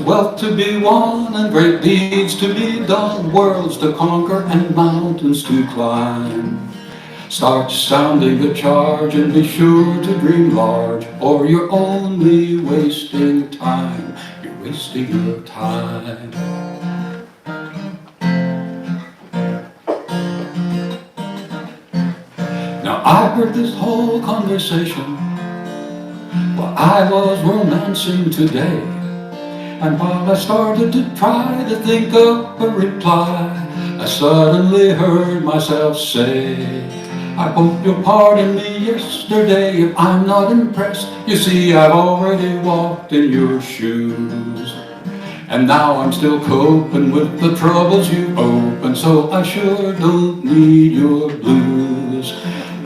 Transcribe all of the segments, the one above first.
wealth to be won and great deeds to be done, worlds to conquer and mountains to climb. Start sounding the charge and be sure to dream large, or you're only wasting time. You're wasting your time. Now I heard this whole conversation while I was romancing today, and while I started to try to think of a reply, I suddenly heard myself say, I hope you'll pardon me yesterday if I'm not impressed. You see, I've already walked in your shoes, and now I'm still coping with the troubles you opened, so I sure don't need your blues.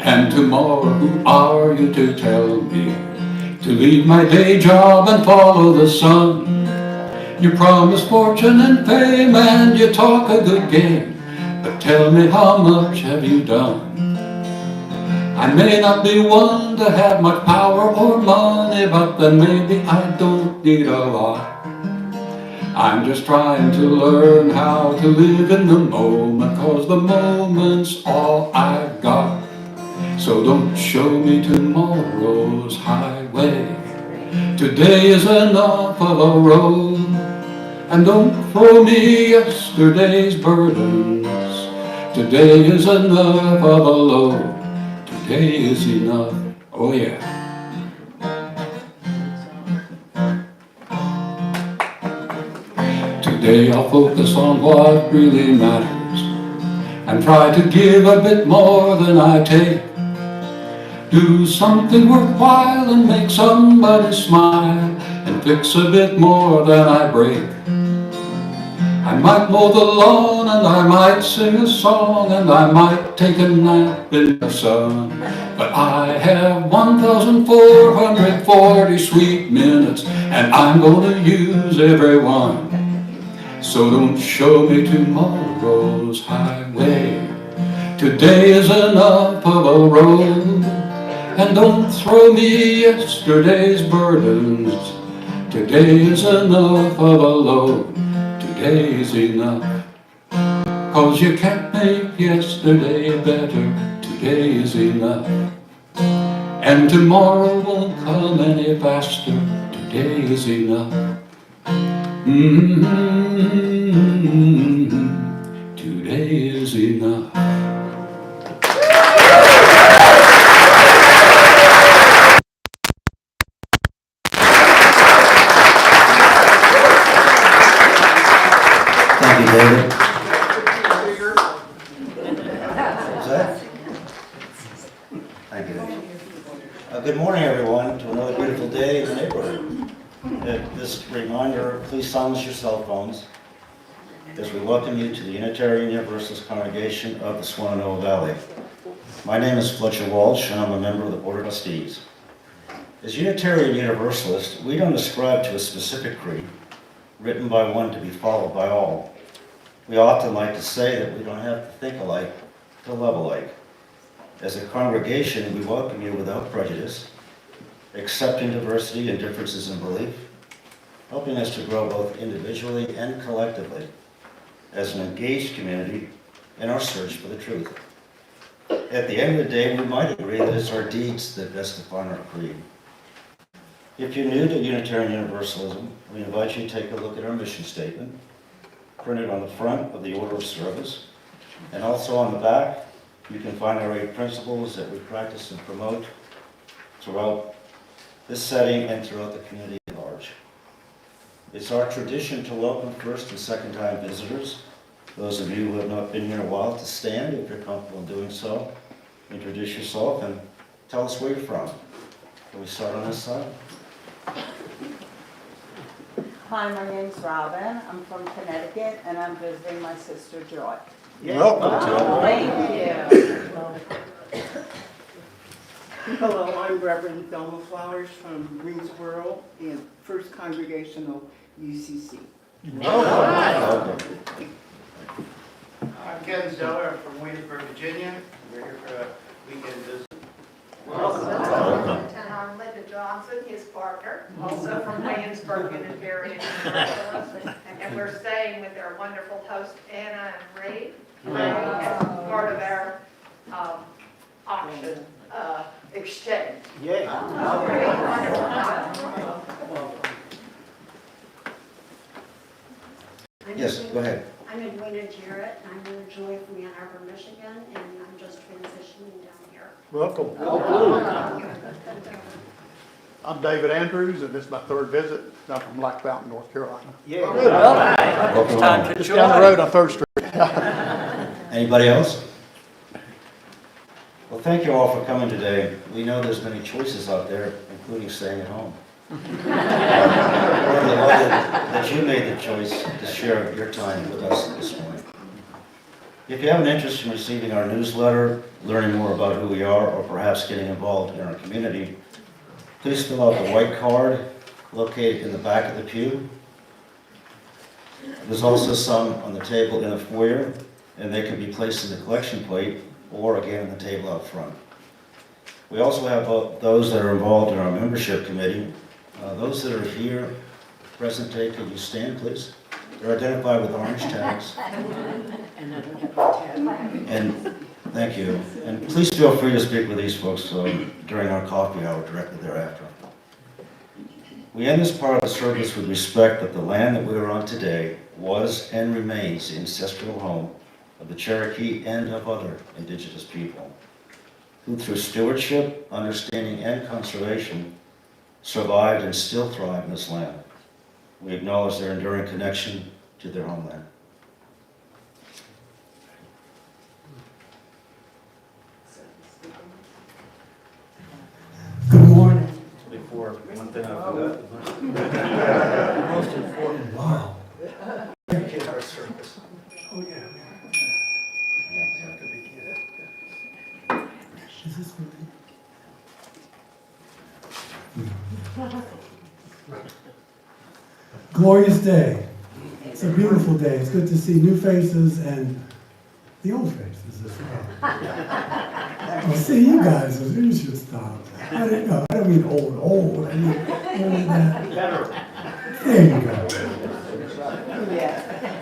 And tomorrow, who are you to tell me to leave my day job and follow the sun? You promise fortune and fame and you talk a good game, but tell me, how much have you done? I may not be one to have much power or money, but then maybe I don't need a lot. I'm just trying to learn how to live in the moment, 'cause the moment's all I've got. So don't show me tomorrow's highway. Today is enough of a road. And don't throw me yesterday's burdens. Today is enough of a load. Today is enough, oh yeah. Today I'll focus on what really matters and try to give a bit more than I take. Do something worthwhile and make somebody smile and fix a bit more than I break. I might mow the lawn and I might sing a song and I might take a nap in the sun, but I have 1,440 sweet minutes and I'm gonna use every one. So don't show me tomorrow's highway. Today is enough of a road. And don't throw me yesterday's burdens. Today is enough of a load. Today is enough. 'Cause you can't make yesterday better. Today is enough. And tomorrow won't come any faster. Today is enough. Today is enough. Thank you, David. Thank you, David. Good morning, everyone, to another beautiful day in the neighborhood. This reminder, please silence your cell phones as we welcome you to the Unitarian Universalist Congregation of the Shenandoah Valley. My name is Fletcher Walsh, and I'm a member of the Board of Trustees. As Unitarian Universalists, we don't ascribe to a specific creed, written by one to be followed by all. We often like to say that we don't have to think alike to love alike. As a congregation, we welcome you without prejudice, accepting diversity and differences in belief, helping us to grow both individually and collectively as an engaged community in our search for the truth. At the end of the day, we might agree that it's our deeds that best define our creed. If you're new to Unitarian Universalism, we invite you to take a look at our mission statement, printed on the front of the order of service, and also on the back, you can find our 8 principles that we practice and promote throughout this setting and throughout the community at large. It's our tradition to welcome first and second time visitors. Those of you who have not been here in a while, to stand if you're comfortable in doing so. Introduce yourself and tell us where you're from. Can we start on this side? Hi, my name's Robin. I'm from Connecticut, and I'm visiting my sister Joy. Welcome to Thank you. Hello, I'm Reverend Thelma Flowers from Greensboro in First Congregational UCC. Welcome. I'm Ken Zeller from Williamsburg, Virginia. We're here for a weekend visit. Welcome. I'm Linda Dawes. Johnson, his partner, also from Williamsburg and Berry and Congratulations. And we're staying with our wonderful host, Anna and Ray. Ray as part of our auction exchange. Yay. Yes, go ahead. I'm Edwina Jarrett, and I'm originally from Ann Arbor, Michigan, and I'm just transitioning down here. Welcome. I'm David Andrews, and this is my third visit. I'm from Black Mountain, North Carolina. Welcome home. Just down the road on 3rd Street. Anybody else? Well, thank you all for coming today. We know there's many choices out there, including staying at home. We're delighted that you made the choice to share your time with us this morning. If you have an interest in receiving our newsletter, learning more about who we are, or perhaps getting involved in our community, please fill out the white card located in the back of the pew. There's also some on the table in the foyer, and they can be placed in the collection plate or again on the table out front. We also have those that are involved in our membership committee. Those that are here present today, can you stand, please? They're identified with orange tags. And thank you. And please feel free to speak with these folks during our coffee hour directly thereafter. We end this part of the service with respect that the land that we are on today was and remains the ancestral home of the Cherokee and of other indigenous people, who through stewardship, understanding, and conservation survived and still thrive in this land. We acknowledge their enduring connection to their homeland. Good morning. Before one thing I forgot. Most important. Wow. In our service. Oh, yeah. Is this for me? Glorious day. It's a beautiful day. It's good to see new faces and the old faces as well. Oh, see, you guys, you should stop. I don't mean old. I mean old that. There you go.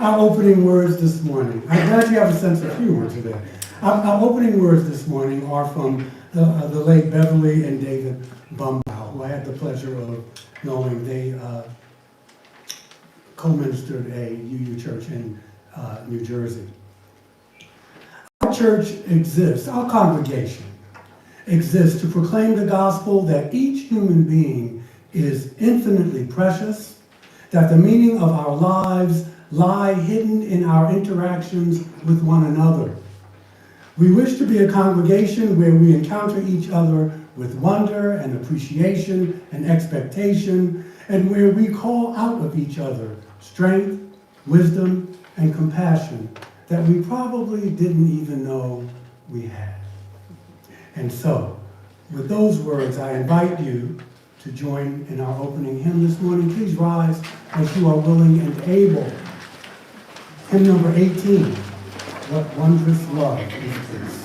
Our opening words this morning. I'm glad you have a sense of humor today. Our opening words this morning are from the late Beverly and David Bumbow, who I had the pleasure of knowing. They co-ministered a UU church in New Jersey. Our church exists, our congregation exists to proclaim the gospel that each human being is infinitely precious, that the meaning of our lives lie hidden in our interactions with one another. We wish to be a congregation where we encounter each other with wonder and appreciation and expectation, and where we call out of each other strength, wisdom, and compassion that we probably didn't even know we had. And so, with those words, I invite you to join in our opening hymn this morning. Please rise as you are willing and able. Hymn number 18, What Wondrous Love Is This?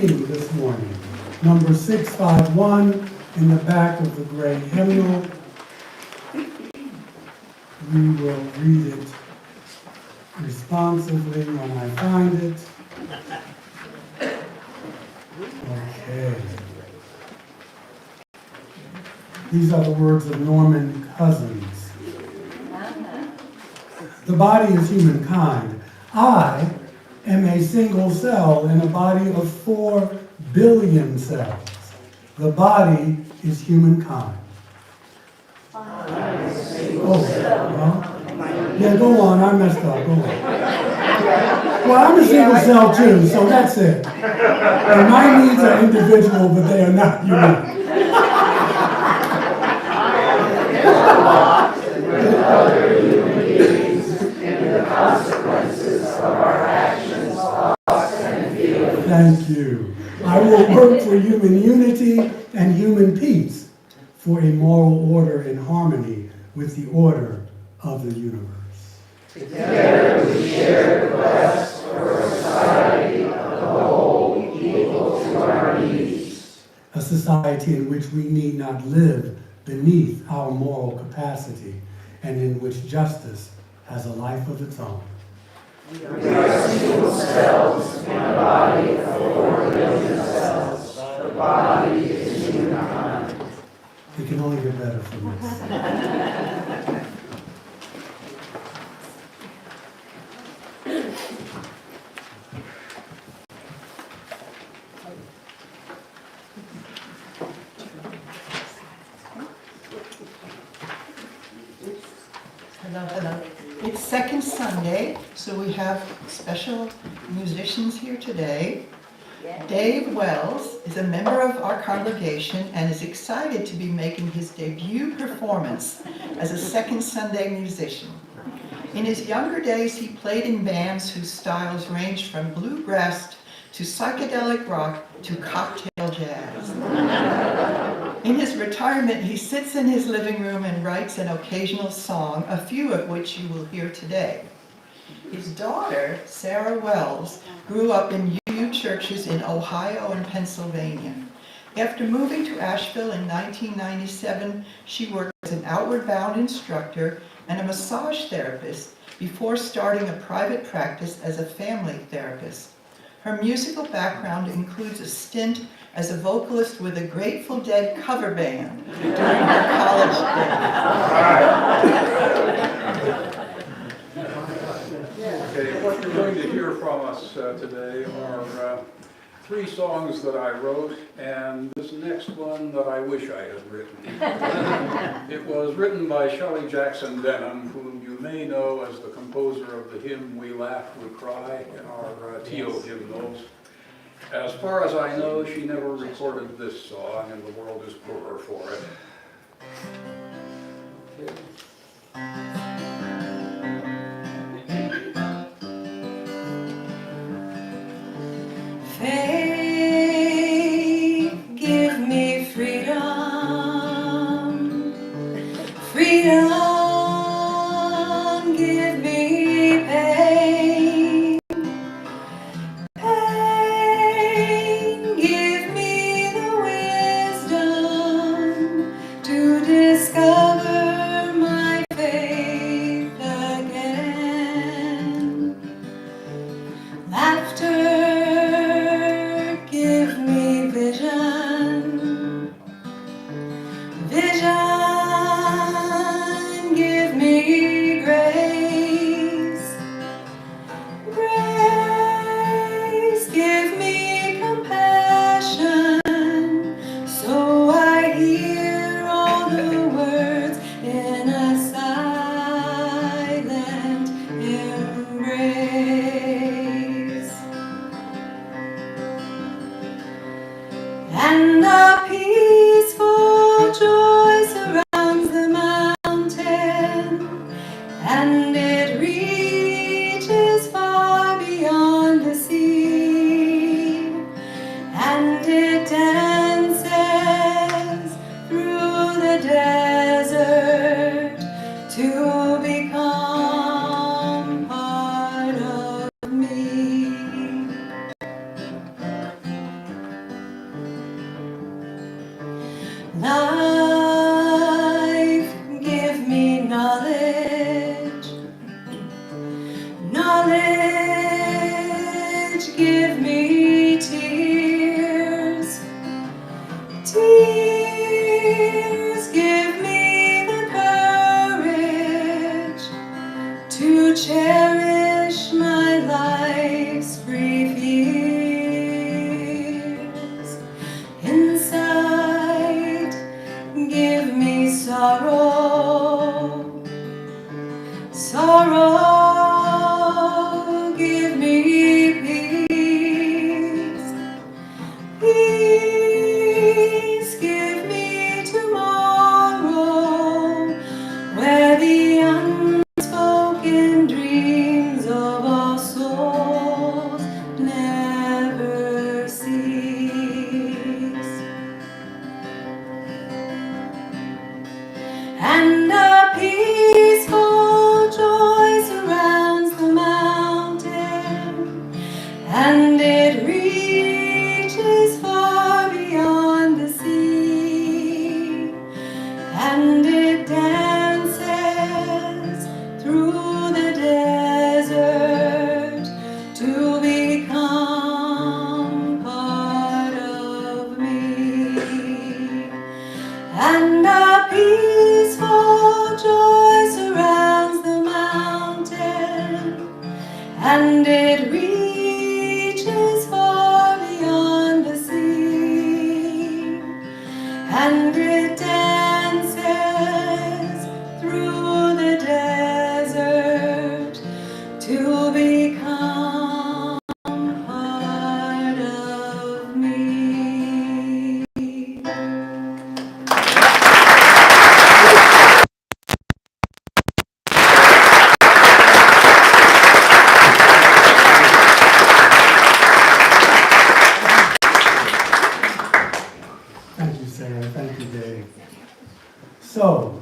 reading this morning, number 651 in the back of the gray hymnal. We will read it responsively when I find it. Okay. These are the words of Norman Cousins. The body is humankind. I am a single cell in a body of 4 billion cells. The body is humankind. Oh, well, yeah, go on. I messed up. Go on. Well, I'm a single cell too, so that's it. And my needs are individual, but they are not unique. Thank you. I will work for human unity and human peace, for a moral order in harmony with the order of the universe. Together we share the quest for a society of the whole equal to our needs. A society in which we need not live beneath our moral capacity and in which justice has a life of its own. We are single cells in a body of 4 billion cells. The body is humankind. It can only get better from this. Hello, hello. It's second Sunday, so we have special musicians here today. Dave Wells is a member of our congregation and is excited to be making his debut performance as a second Sunday musician. In his younger days, he played in bands whose styles ranged from bluegrass to psychedelic rock to cocktail jazz. In his retirement, he sits in his living room and writes an occasional song, a few of which you will hear today. His daughter, Sarah Wells, grew up in UU churches in Ohio and Pennsylvania. After moving to Asheville in 1997, she worked as an outward bound instructor and a massage therapist before starting a private practice as a family therapist. Her musical background includes a stint as a vocalist with a Grateful Dead cover band during her college days. Okay, what you're going to hear from us today are 3 songs that I wrote, and this next one that I wish I had written. It was written by Shelley Jackson Denham, whom you may know as the composer of the hymn We Laugh, We Cry in our Teo hymnals. As far as I know, she never recorded this song, and the world is poorer for it. Faith, give me freedom. Freedom, give me pain. Pain, give me the wisdom to discover my faith again. Laughter, give me vision. Vision, give me grace. Grace, give me compassion, so I hear all the words in a silent embrace. And a peaceful joy surrounds the mountain, and it reaches far beyond the sea, and it dances through the desert to become part of me. Life, give me knowledge. Knowledge, give me tears. Tears, give me the courage to cherish my life's brief years. Insight, give me sorrow. Sorrow, give me peace. Peace, give me tomorrow, where the unspoken dreams of our souls never cease. And a peaceful joy surrounds the mountain, and it reaches far beyond the sea, and it dances through the desert to become part of me. And a peaceful joy surrounds the mountain, and it reaches far beyond the sea, and it dances through the desert to become part of me. Thank you, Sarah. Thank you, Dave. So,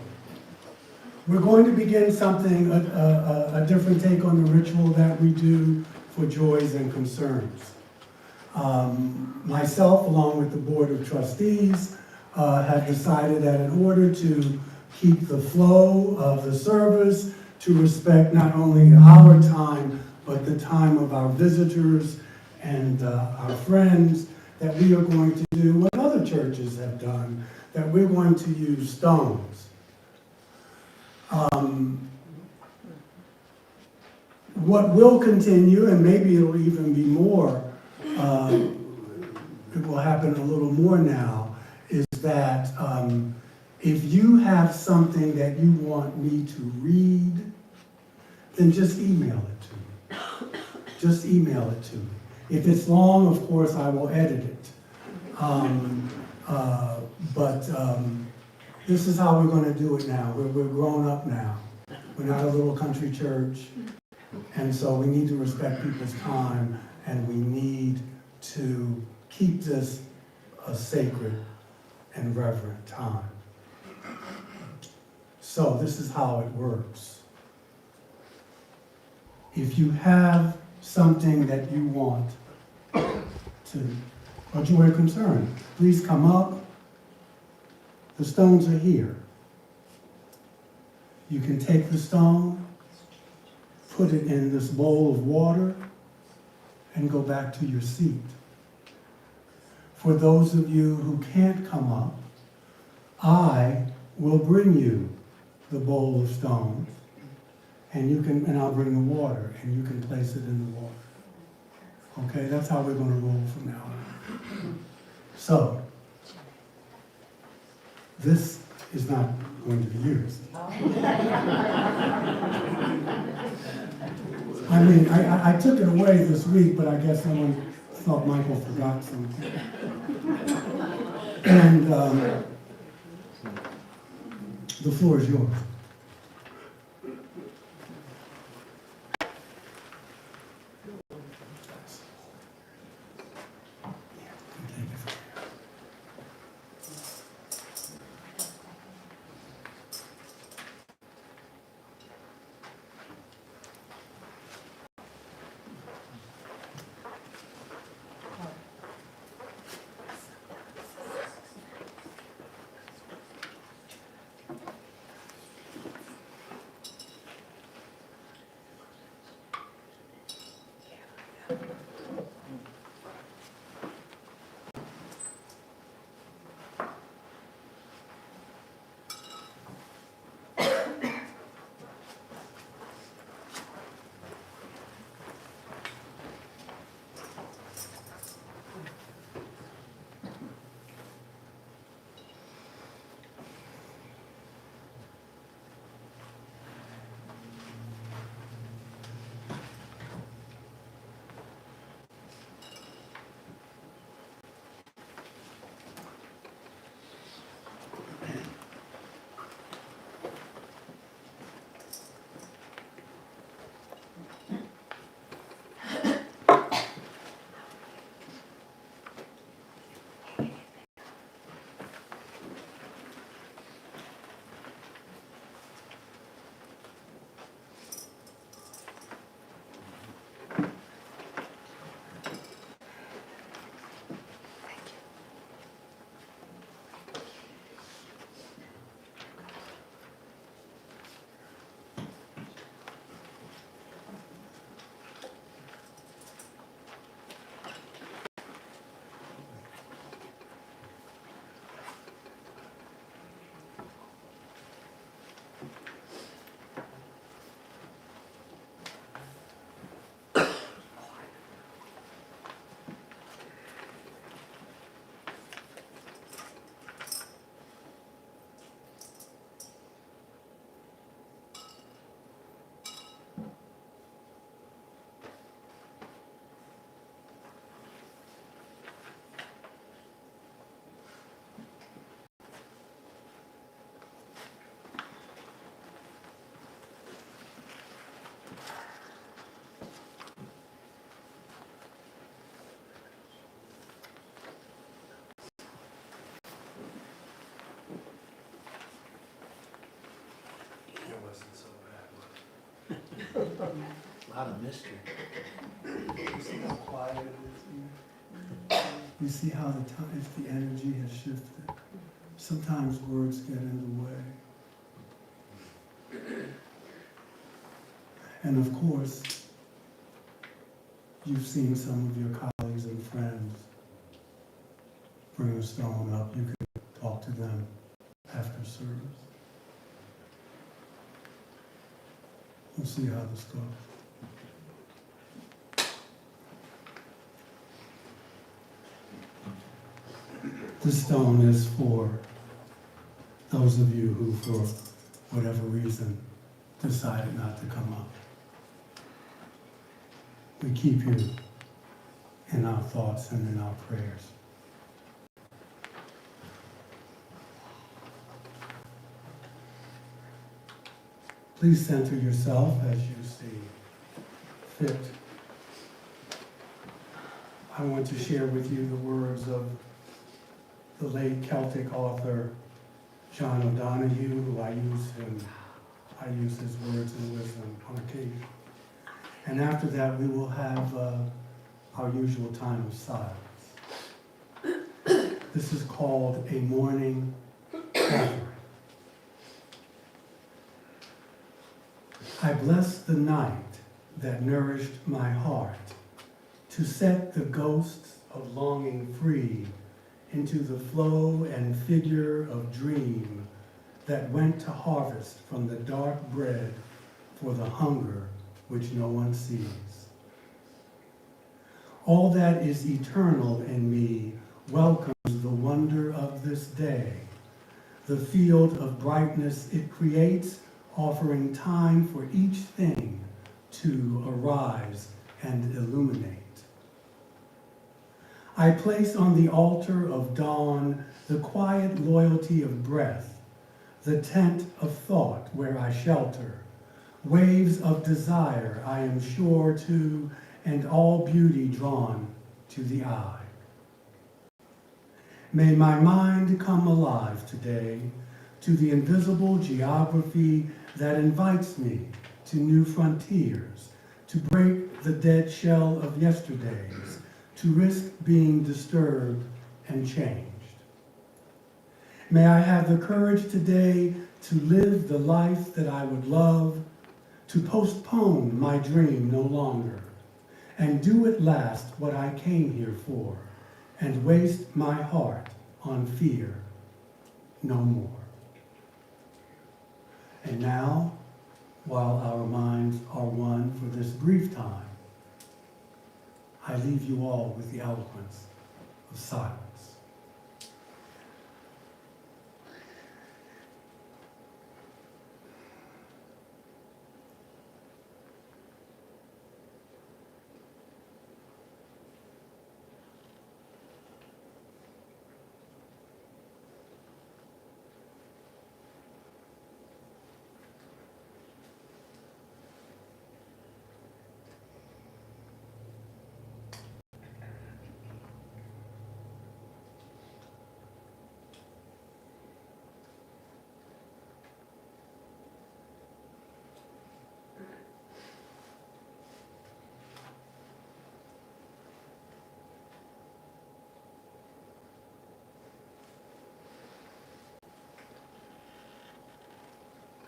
we're going to begin something, a different take on the ritual that we do for joys and concerns. Myself, along with the Board of Trustees, have decided that in order to keep the flow of the service, to respect not only our time, but the time of our visitors and our friends, that we are going to do what other churches have done, that we're going to use stones. What will continue, and maybe it'll even be more, it will happen a little more now, is that if you have something that you want me to read, then just email it to me. Just email it to me. If it's long, of course, I will edit it. But this is how we're going to do it now. We're grown up now. We're not a little country church. And so we need to respect people's time, and we need to keep this a sacred and reverent time. So this is how it works. If you have something that you want to, or you are concerned, please come up. The stones are here. You can take the stone, put it in this bowl of water, and go back to your seat. For those of you who can't come up, I will bring you the bowl of stones, and I'll bring the water, and you can place it in the water. Okay, that's how we're going to roll from now on. So, this is not going to be used. I mean, I took it away this week, but I guess someone thought Michael forgot something. And the floor is yours. A lot of mystery. You see how quiet it is here? You see how the energy has shifted? Sometimes words get in the way. And of course, you've seen some of your colleagues and friends bring a stone up. You could talk to them after service. We'll see how this goes. This stone is for those of you who, for whatever reason, decided not to come up. We keep you in our thoughts and in our prayers. Please center yourself as you see fit. I want to share with you the words of the late Celtic author John O'Donohue, who I use his words and wisdom on occasion. And after that, we will have our usual time of silence. This is called a morning offering. I bless the night that nourished my heart to set the ghosts of longing free into the flow and figure of dream that went to harvest from the dark bread for the hunger which no one sees. All that is eternal in me welcomes the wonder of this day, the field of brightness it creates, offering time for each thing to arise and illuminate. I place on the altar of dawn the quiet loyalty of breath, the tent of thought where I shelter, waves of desire I am sure to, and all beauty drawn to the eye. May my mind come alive today to the invisible geography that invites me to new frontiers, to break the dead shell of yesterdays, to risk being disturbed and changed. May I have the courage today to live the life that I would love, to postpone my dream no longer, and do at last what I came here for, and waste my heart on fear no more. And now, while our minds are one for this brief time, I leave you all with the eloquence of silence.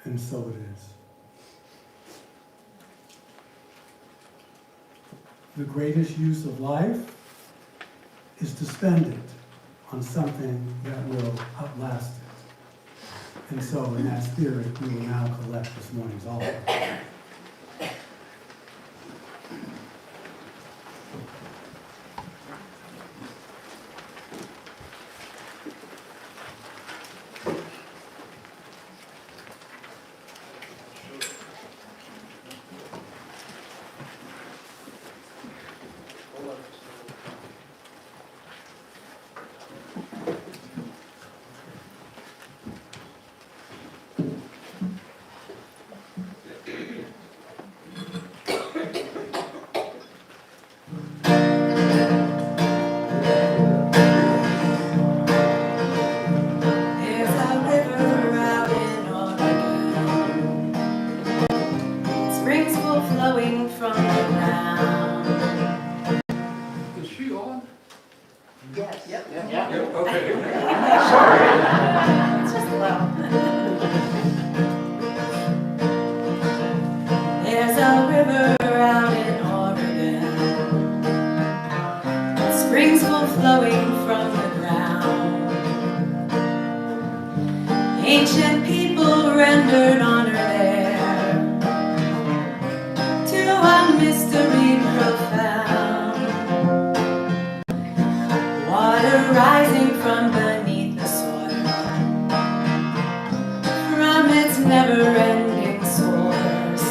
And so it is. The greatest use of life is to spend it on something that will outlast it. And so in that spirit, we will now collect this morning's offering. Yes. Yep, okay. It's just low. There's a river out in Oregon, springs full flowing from the ground. Ancient people rendered honor there to a mystery profound. Water rising from beneath the soil, from its never-ending source,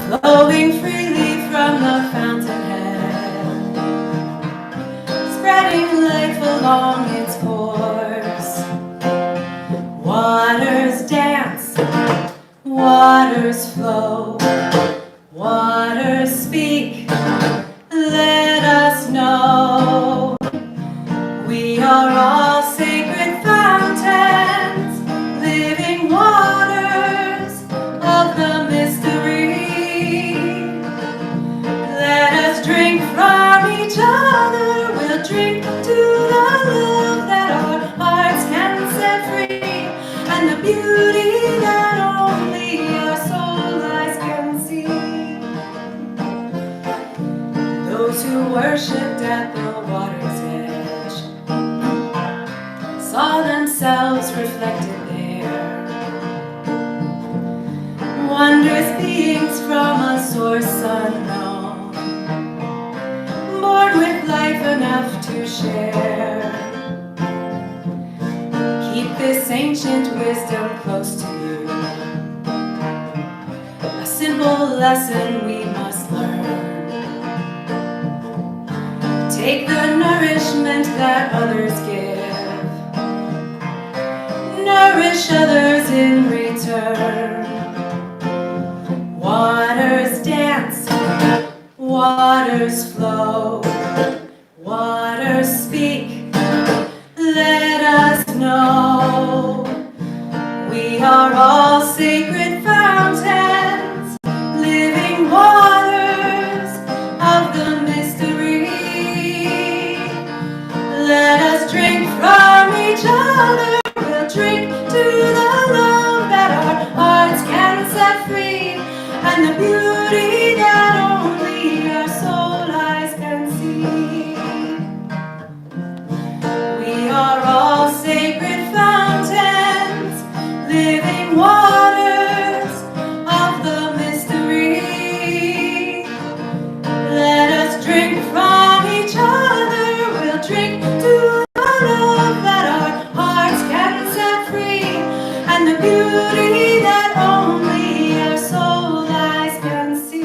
flowing freely from the fountainhead, spreading life along its course. Waters dance, waters flow, waters speak, let us know. We are all sacred fountains, living waters of the mystery. Let us drink from each other, we'll drink to the love that our hearts can set free, and the beauty that only our soul eyes can see. Those who worshipped at the water's edge saw themselves reflected there, wondrous beings from a source unknown, born with life enough to share. Keep this ancient wisdom close to you, a simple lesson we must learn. Take the nourishment that others give, nourish others in return. Waters dance, waters flow, waters speak, let us know. We are all sacred fountains, living waters of the mystery. Let us drink from each other, we'll drink to the love that our hearts can set free, and the beauty that only our soul eyes can see. We are all sacred fountains, living waters of the mystery. Let us drink from each other, we'll drink to the love that our hearts can set free, and the beauty that only our soul eyes can see.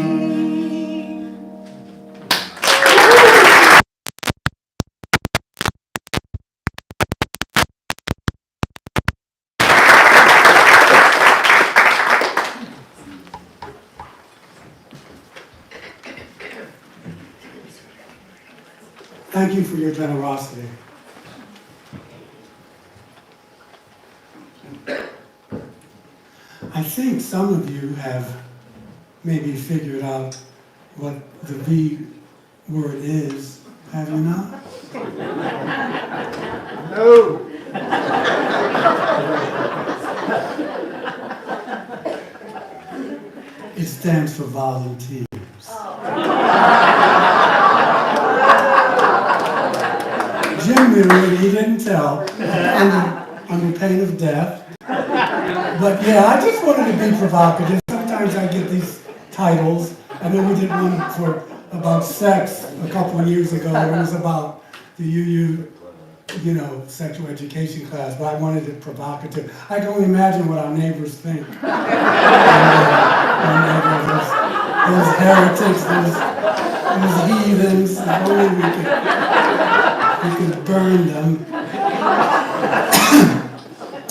Thank you for your generosity. I think some of you have maybe figured out what the V word is, have you not? No. It stands for volunteers. Jim knew it, he didn't tell, under pain of death. But yeah, I just wanted to be provocative. Sometimes I get these titles. I know we did one about sex a couple of years ago. It was about the sexual education class, but I wanted it provocative. I can only imagine what our neighbors think. Those heretics, those heathens, if only we could burn them.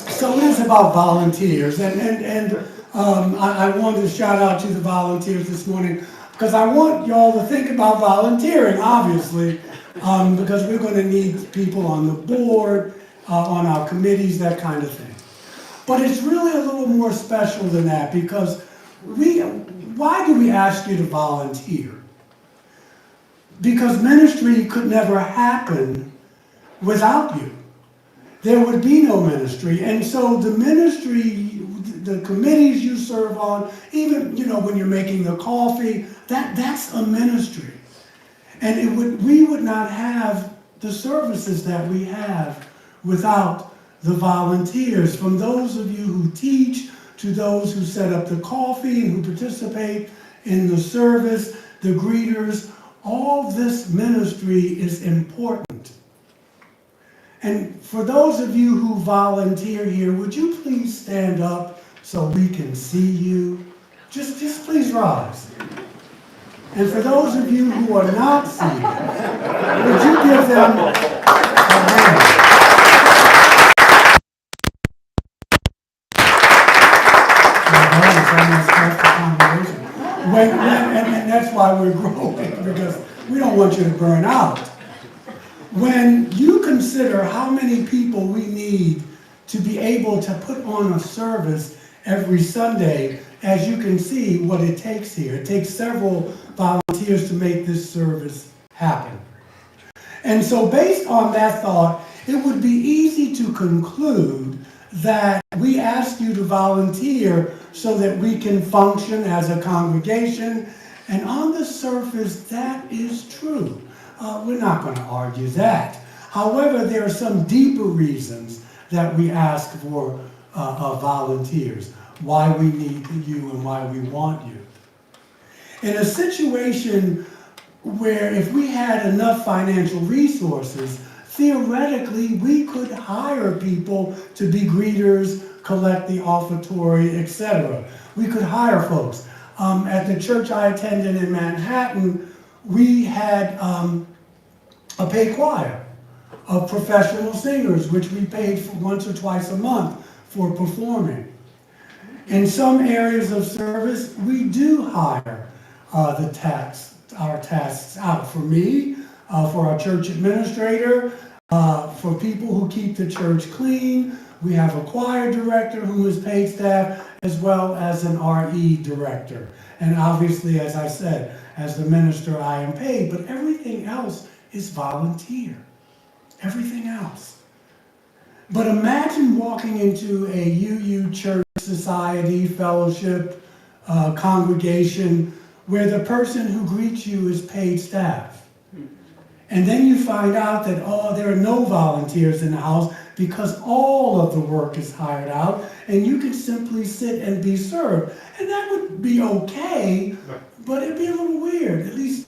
So it is about volunteers, and I wanted to shout out to the volunteers this morning because I want y'all to think about volunteering, obviously, because we're going to need people on the board, on our committees, that kind of thing. But it's really a little more special than that because why do we ask you to volunteer? because ministry could never happen without you. There would be no ministry. And so the ministry, the committees you serve on, even, when you're making the coffee, that's a ministry. And we would not have the services that we have without the volunteers. From those of you who teach, to those who set up the coffee and who participate in the service, the greeters, all this ministry is important. And for those of you who volunteer here, would you please stand up so we can see you? Just please rise. And for those of you who are not seated, would you give them a hand? And that's why we're growing, because we don't want you to burn out. When you consider how many people we need to be able to put on a service every Sunday, as you can see what it takes here. It takes several volunteers to make this service happen. And so based on that thought, it would be easy to conclude that we ask you to volunteer so that we can function as a congregation. And on the surface, that is true. We're not going to argue that. However, there are some deeper reasons that we ask for volunteers, why we need you and why we want you. In a situation where if we had enough financial resources, theoretically we could hire people to be greeters, collect the offertory, etc. We could hire folks. At the church I attended in Manhattan, we had a paid choir of professional singers, which we paid for once or twice a month for performing. In some areas of service, we do hire our tasks out. For me, for our church administrator, for people who keep the church clean. We have a choir director who is paid staff, as well as an RE director. And obviously, as I said, as the minister, I am paid, but everything else is volunteer. Everything else. But imagine walking into a UU church, society, fellowship, congregation, where the person who greets you is paid staff. And then you find out that, there are no volunteers in the house because all of the work is hired out, and you can simply sit and be served. And that would be okay, but it'd be a little weird, at least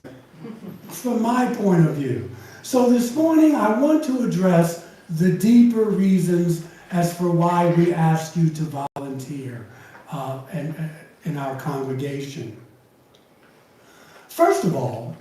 from my point of view. So this morning, I want to address the deeper reasons as for why we ask you to volunteer in our congregation. First of all,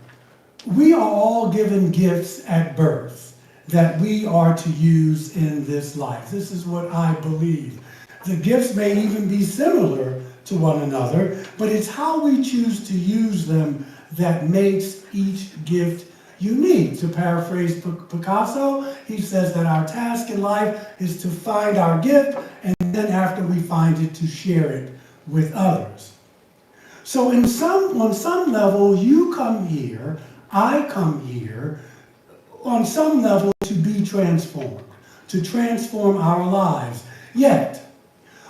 we are all given gifts at birth that we are to use in this life. This is what I believe. The gifts may even be similar to one another, but it's how we choose to use them that makes each gift unique. To paraphrase Picasso, he says that our task in life is to find our gift, and then after we find it, to share it with others. So on some level, you come here, I come here, on some level to be transformed, to transform our lives. Yet,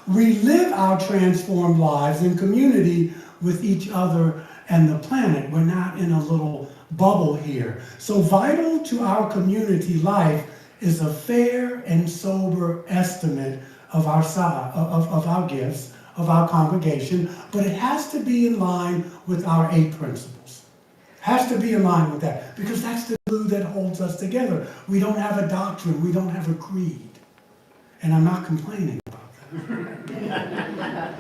we live our transformed lives in community with each other and the planet. We're not in a little bubble here. So vital to our community life is a fair and sober estimate of our gifts, of our congregation, but it has to be in line with our 8 principles. Has to be in line with that, because that's the glue that holds us together. We don't have a doctrine, we don't have a creed. And I'm not complaining about that.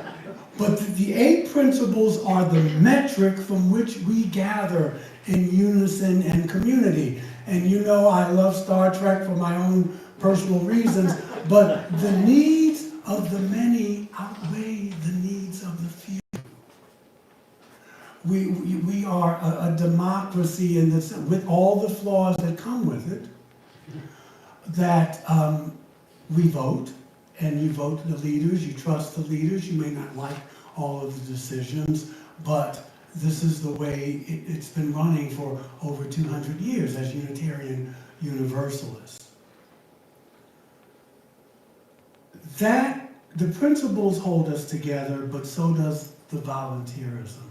But the 8 principles are the metric from which we gather in unison and community. And you know I love Star Trek for my own personal reasons, but the needs of the many outweigh the needs of the few. We are a democracy in this, with all the flaws that come with it, that we vote, and you vote the leaders, you trust the leaders, you may not like all of the decisions, but This is the way it's been running for over 200 years as Unitarian Universalists. The principles hold us together, but so does the volunteerism.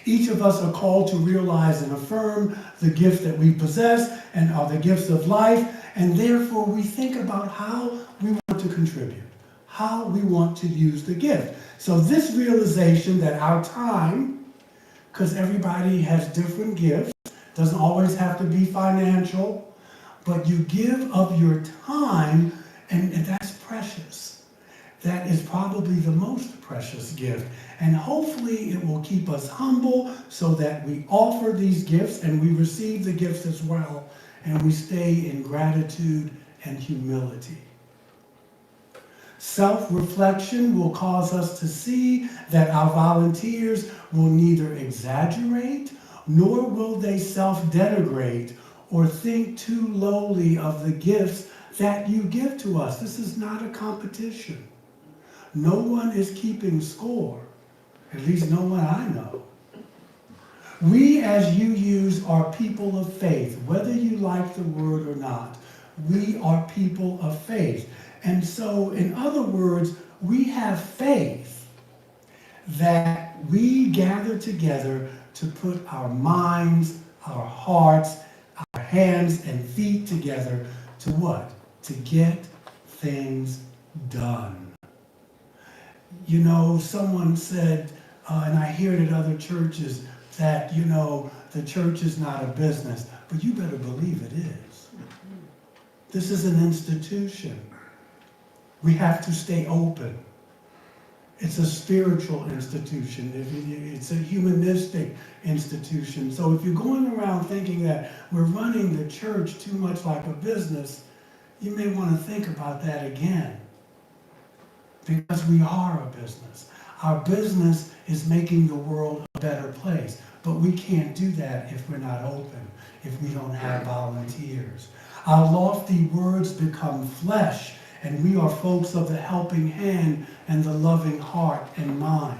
Each of us are called to realize and affirm the gifts that we possess and are the gifts of life, and therefore we think about how we want to contribute, how we want to use the gift. So this realization that our time, because everybody has different gifts, doesn't always have to be financial, but you give of your time, and that's precious. That is probably the most precious gift. And hopefully it will keep us humble so that we offer these gifts and we receive the gifts as well, and we stay in gratitude and humility. Self-reflection will cause us to see that our volunteers will neither exaggerate nor will they self-denigrate or think too lowly of the gifts that you give to us. This is not a competition. No one is keeping score, at least no one I know. We as UUs are people of faith, whether you like the word or not. We are people of faith. And so, in other words, we have faith that we gather together to put our minds, our hearts, our hands and feet together to what? To get things done. You know, someone said, and I hear it at other churches, that, you know, the church is not a business, but you better believe it is. This is an institution. We have to stay open. It's a spiritual institution. It's a humanistic institution. So if you're going around thinking that we're running the church too much like a business, you may want to think about that again. Because we are a business. Our business is making the world a better place. But we can't do that if we're not open, if we don't have volunteers. Our lofty words become flesh, and we are folks of the helping hand and the loving heart and mind.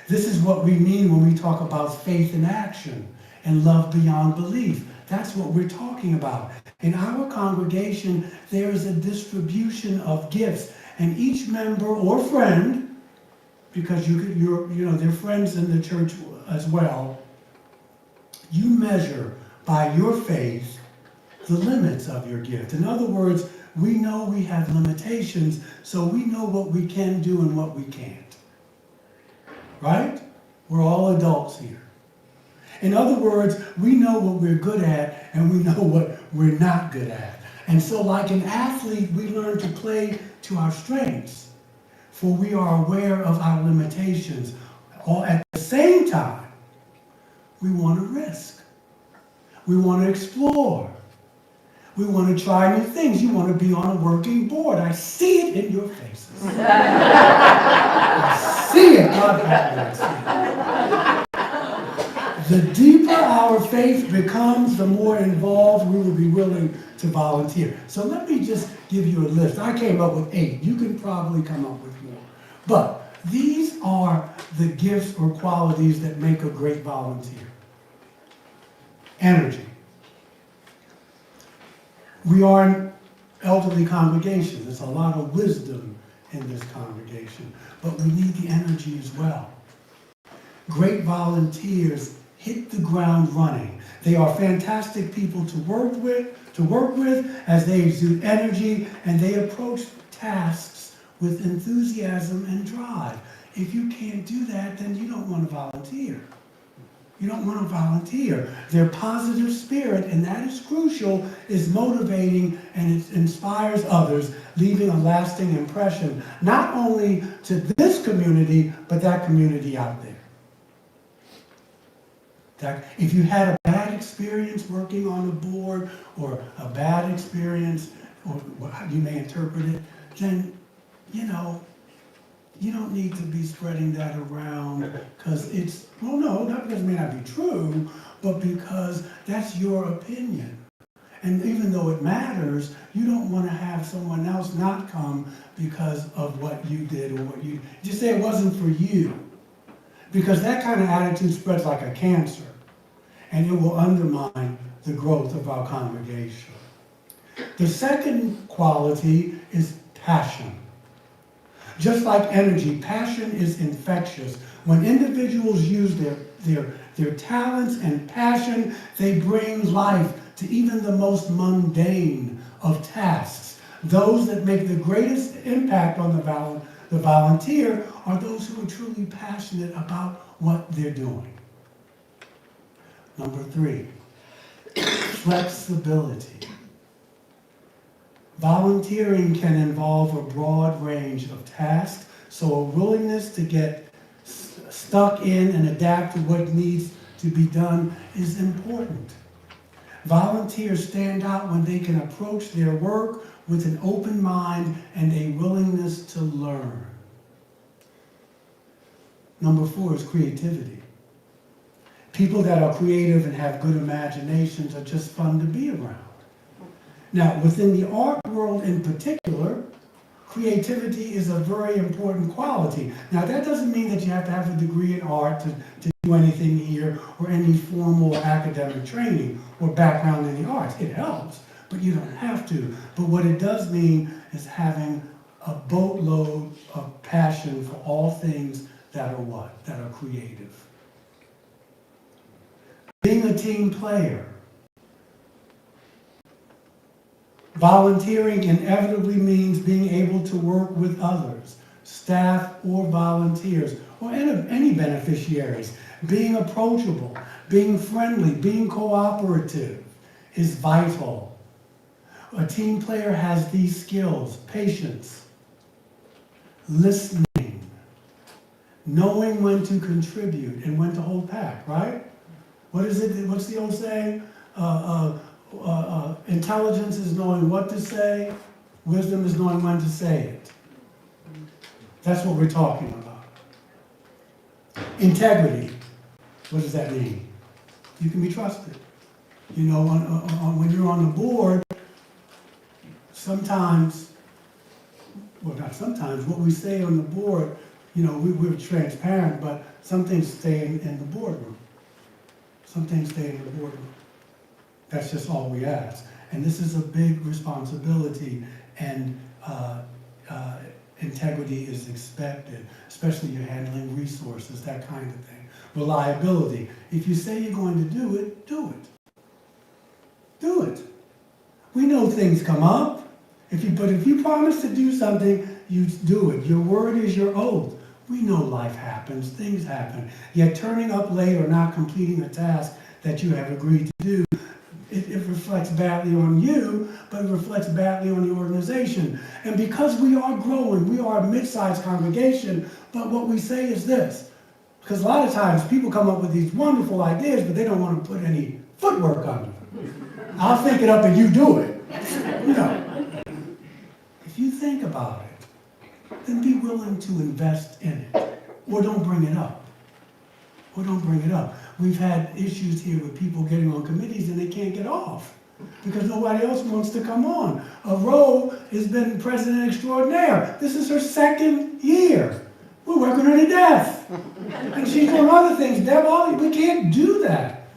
This is what we mean when we talk about faith in action and love beyond belief. That's what we're talking about. In our congregation, there is a distribution of gifts. And each member or friend, because they're friends in the church as well, you measure by your faith the limits of your gift. In other words, we know we have limitations, so we know what we can do and what we can't. Right? We're all adults here. In other words, we know what we're good at and we know what we're not good at. And so like an athlete, we learn to play to our strengths, for we are aware of our limitations. Or at the same time, we want to risk. We want to explore. We want to try new things. You want to be on a working board. I see it in your faces. I see it. God help me, I see it. The deeper our faith becomes, the more involved we will be willing to volunteer. So let me just give you a list. I came up with 8. You can probably come up with more. But these are the gifts or qualities that make a great volunteer. Energy. We are an elderly congregation. There's a lot of wisdom in this congregation. But we need the energy as well. Great volunteers hit the ground running. They are fantastic people to work with as they exude energy and they approach tasks with enthusiasm and drive. If you can't do that, then you don't want to volunteer. You don't want to volunteer. Their positive spirit, and that is crucial, is motivating and it inspires others, leaving a lasting impression, not only to this community, but that community out there. If you had a bad experience working on the board or a bad experience, or how you may interpret it, then, you don't need to be spreading that around because it's, well, no, that may not be true, but because that's your opinion. And even though it matters, you don't want to have someone else not come because of what you did or what you, just say it wasn't for you. because that kind of attitude spreads like a cancer, and it will undermine the growth of our congregation. The second quality is passion. Just like energy, passion is infectious. When individuals use their talents and passion, they bring life to even the most mundane of tasks. Those that make the greatest impact on the volunteer are those who are truly passionate about what they're doing. Number 3, flexibility. Volunteering can involve a broad range of tasks, so a willingness to get stuck in and adapt to what needs to be done is important. Volunteers stand out when they can approach their work with an open mind and a willingness to learn. Number 4 is creativity. People that are creative and have good imaginations are just fun to be around. Now, within the art world in particular, creativity is a very important quality. Now, that doesn't mean that you have to have a degree in art to do anything here or any formal academic training or background in the arts. It helps, but you don't have to. But what it does mean is having a boatload of passion for all things that are what? That are creative. Being a team player. Volunteering inevitably means being able to work with others, staff or volunteers, or any beneficiaries. Being approachable, being friendly, being cooperative is vital. A team player has these skills: patience, listening, knowing when to contribute and when to hold back, right? What is it? What's the old saying? Intelligence is knowing what to say. Wisdom is knowing when to say it. That's what we're talking about. Integrity. What does that mean? You can be trusted. You know, when you're on the board, sometimes, well, not sometimes, what we say on the board, you know, we're transparent, but some things stay in the boardroom. Some things stay in the boardroom. That's just all we ask. And this is a big responsibility, and integrity is expected, especially you're handling resources, that kind of thing. Reliability. If you say you're going to do it, do it. Do it. We know things come up. But if you promise to do something, you do it. Your word is your oath. We know life happens, things happen. Yet turning up late or not completing a task that you have agreed to do, it reflects badly on you, but it reflects badly on the organization. And because we are growing, we are a mid-sized congregation, but what we say is this, because a lot of times people come up with these wonderful ideas, but they don't want to put any footwork on them. I'll think it up and you do it. You know, if you think about it, then be willing to invest in it, or don't bring it up. Or don't bring it up. We've had issues here with people getting on committees and they can't get off because nobody else wants to come on. A Roe has been president extraordinaire. This is her 2nd year. We're working her to death. And she's doing other things. Deb, we can't do that.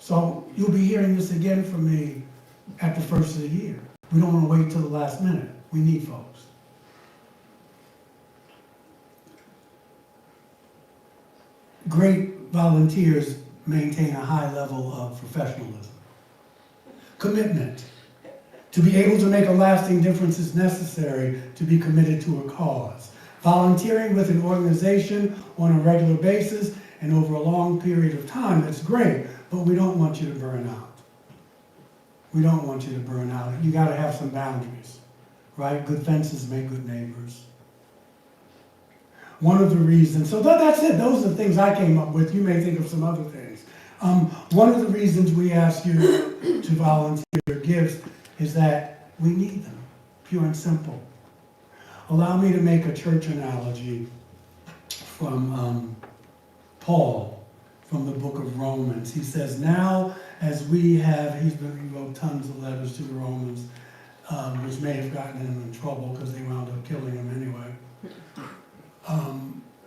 So you'll be hearing this again from me at the first of the year. We don't want to wait till the last minute. We need folks. Great volunteers maintain a high level of professionalism. Commitment. To be able to make a lasting difference is necessary to be committed to a cause. Volunteering with an organization on a regular basis and over a long period of time, that's great, but we don't want you to burn out. We don't want you to burn out. You got to have some boundaries, right? Good fences make good neighbors. One of the reasons, so that's it. Those are the things I came up with. You may think of some other things. One of the reasons we ask you to volunteer gifts is that we need them, pure and simple. Allow me to make a church analogy from Paul, from the book of Romans. He says, now as we have, he wrote tons of letters to the Romans, which may have gotten him in trouble because they wound up killing him anyway.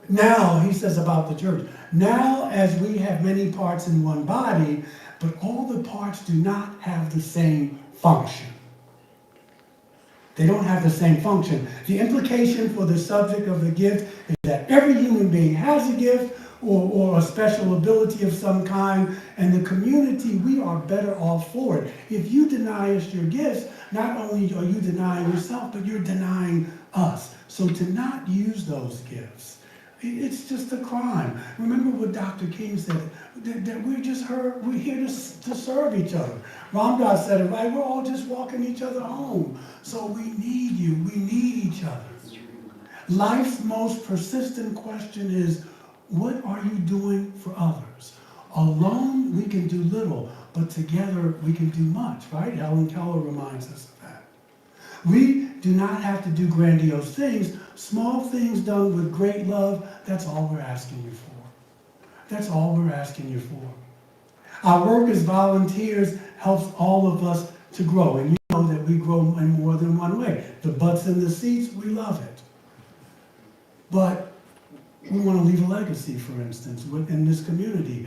Now, he says about the church, now as we have many parts in one body, but all the parts do not have the same function. They don't have the same function. The implication for the subject of the gift is that every human being has a gift or a special ability of some kind, and the community, we are better off for it. If you deny us your gifts, not only are you denying yourself, but you're denying us. So to not use those gifts, it's just a crime. Remember what Dr. King said, that we're here to serve each other. Ram Dass said it right, we're all just walking each other home. So we need you, we need each other. Life's most persistent question is, what are you doing for others? Alone, we can do little, but together we can do much, right? Helen Keller reminds us of that. We do not have to do grandiose things. Small things done with great love, that's all we're asking you for. That's all we're asking you for. Our work as volunteers helps all of us to grow, and you know that we grow in more than one way. The butts in the seats, we love it. But we want to leave a legacy, for instance, in this community.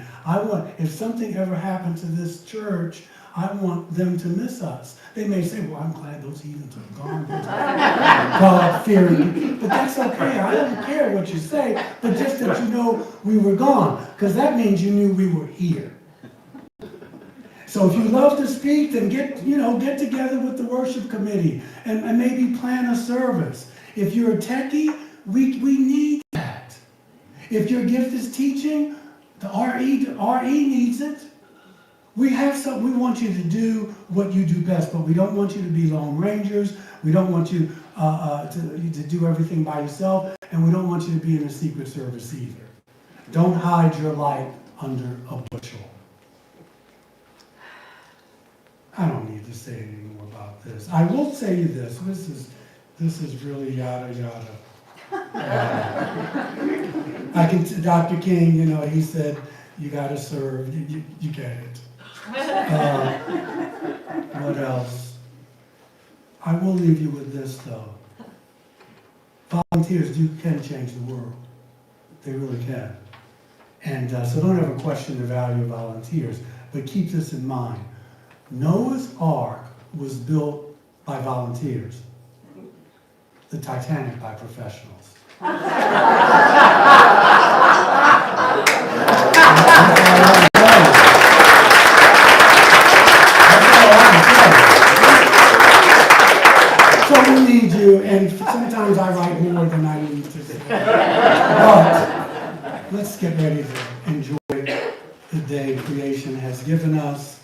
If something ever happened to this church, I want them to miss us. They may say, well, I'm glad those heathens are gone. God fearing. But that's okay. I don't care what you say, but just that you know we were gone, because that means you knew we were here. So if you love to speak, then get together with the worship committee and maybe plan a service. If you're a techie, we need that. If your gift is teaching, the RE needs it. We want you to do what you do best, but we don't want you to be Lone Rangers. We don't want you to do everything by yourself, and we don't want you to be in the Secret Service either. Don't hide your light under a bushel. I don't need to say any more about this. I will say you this. This is really yada yada. Dr. King, he said, you gotta serve, you get it. What else? I will leave you with this though. Volunteers can change the world. They really can. And so don't ever question the value of volunteers, but keep this in mind. Noah's Ark was built by volunteers. The Titanic by professionals. So we need you, and sometimes I write more than I need to say. But let's get ready to enjoy the day creation has given us.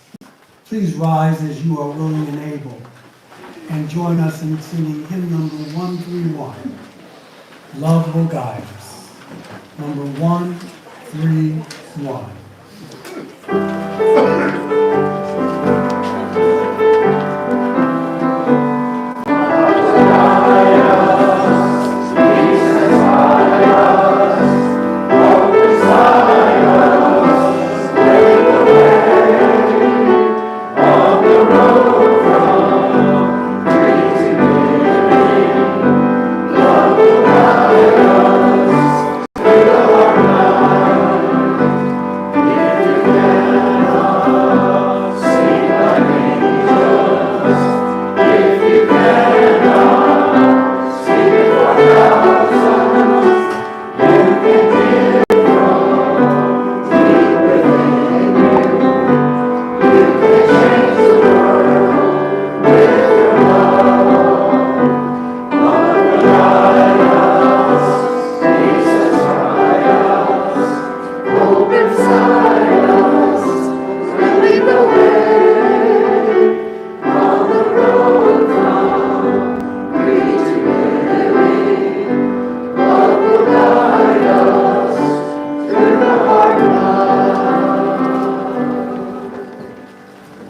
Please rise as you are willing and able, and join us in singing hymn number 131. Love will guide us. Number 131.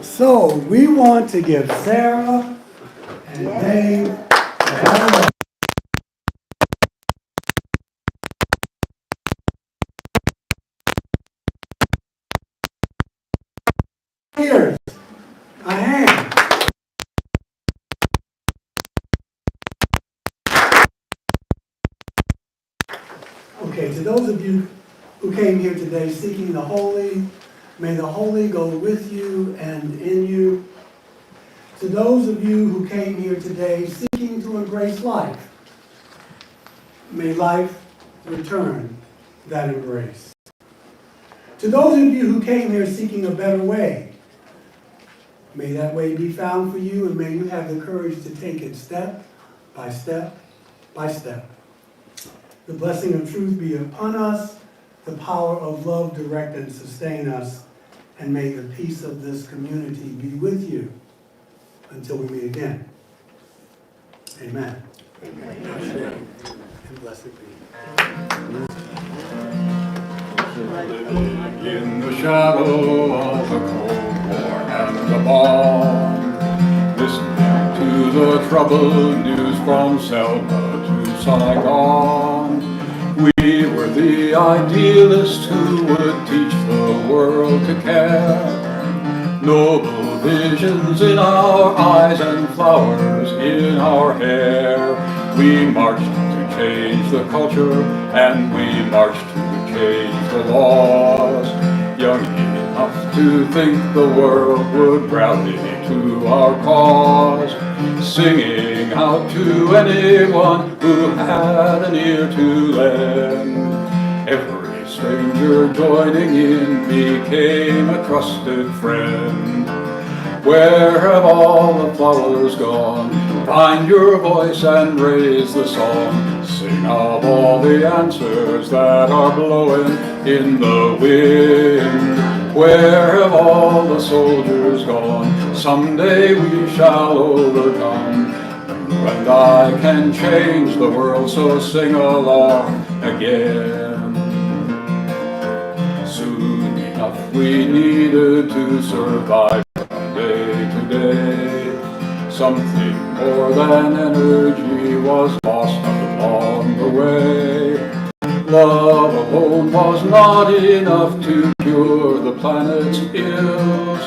So we want to give Sarah and Dave a round of cheers. A hand. Okay, today you who came here today seeking the holy, may the holy go with you and in you. To those of you who came here today seeking to embrace life, may life return that embrace. To those of you who came here seeking a better way, may that way be found for you, and may you have the courage to take it step by step by step. The blessing of truth be upon us, the power of love direct and sustain us, and may the peace of this community be with you until we meet again. Amen. Amen. And blessed be. In the shadow of the Cold War and the bomb, listening to the troubled news from Selma to Saigon, we were the idealists who would teach the world to care. Noble visions in our eyes and flowers in our hair. We marched to change the culture, and we marched to change the laws. Young enough to think the world would rally to our cause, singing out to anyone who had an ear to lend. Every stranger joining in became a trusted friend. Where have all the flowers gone? Find your voice and raise the song. Sing of all the answers that are blowing in the wind. Where have all the soldiers gone? Someday we shall overcome. You and I can change the world, so sing along again. Soon enough we needed to survive from day to day. Something more than energy was lost along the way. Love alone was not enough to cure the planet's ills.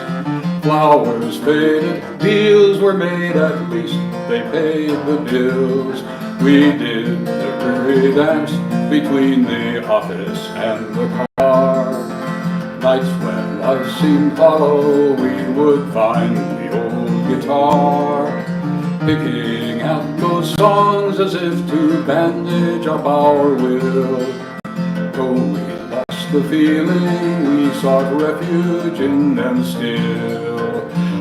Flowers faded, deals were made, at least they paid the bills. We did the dreary dance between the office and the car. Nights when life seemed hollow, we would find the old guitar, picking at those songs as if to bandage up our will. Though we lost the feeling, we sought refuge in them still.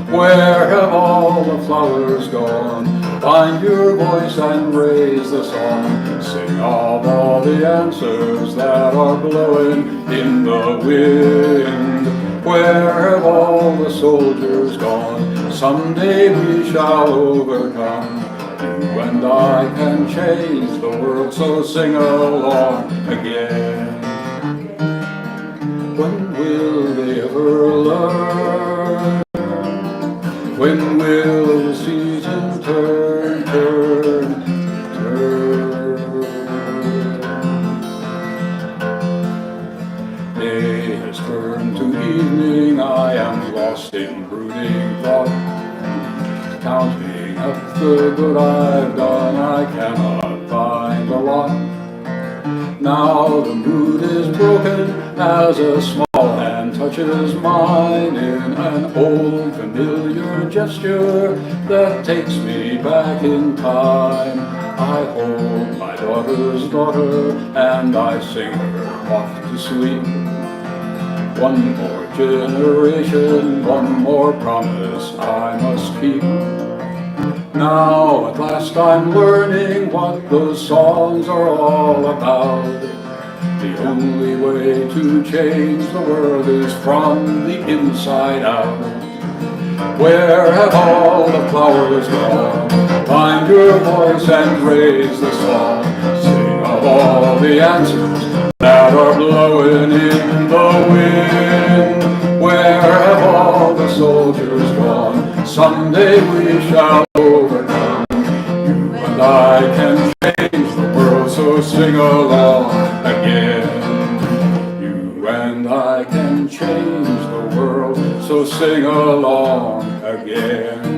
Where have all the flowers gone? Find your voice and raise the song. Sing of all the answers that are blowing in the wind. Where have all the soldiers gone? Someday we shall overcome. You and I can change the world, so sing along again. When will they ever learn? When will the seasons turn, turn, turn? Day has turned to evening, I am lost in brooding thought. Counting up the good I've done, I cannot find a lot. Now the mood is broken as a small hand touches mine in an old familiar gesture that takes me back in time. I hold my daughter's daughter and I sing her off to sleep. One more generation, one more promise I must keep. Now at last I'm learning what those songs are all about. The only way to change the world is from the inside out. Where have all the flowers gone? Find your voice and raise the song. Sing of all the answers that are blowing in the wind. Where have all the soldiers gone? Someday we shall overcome. You and I can change the world, so sing along again. You and I can change the world, so sing along again.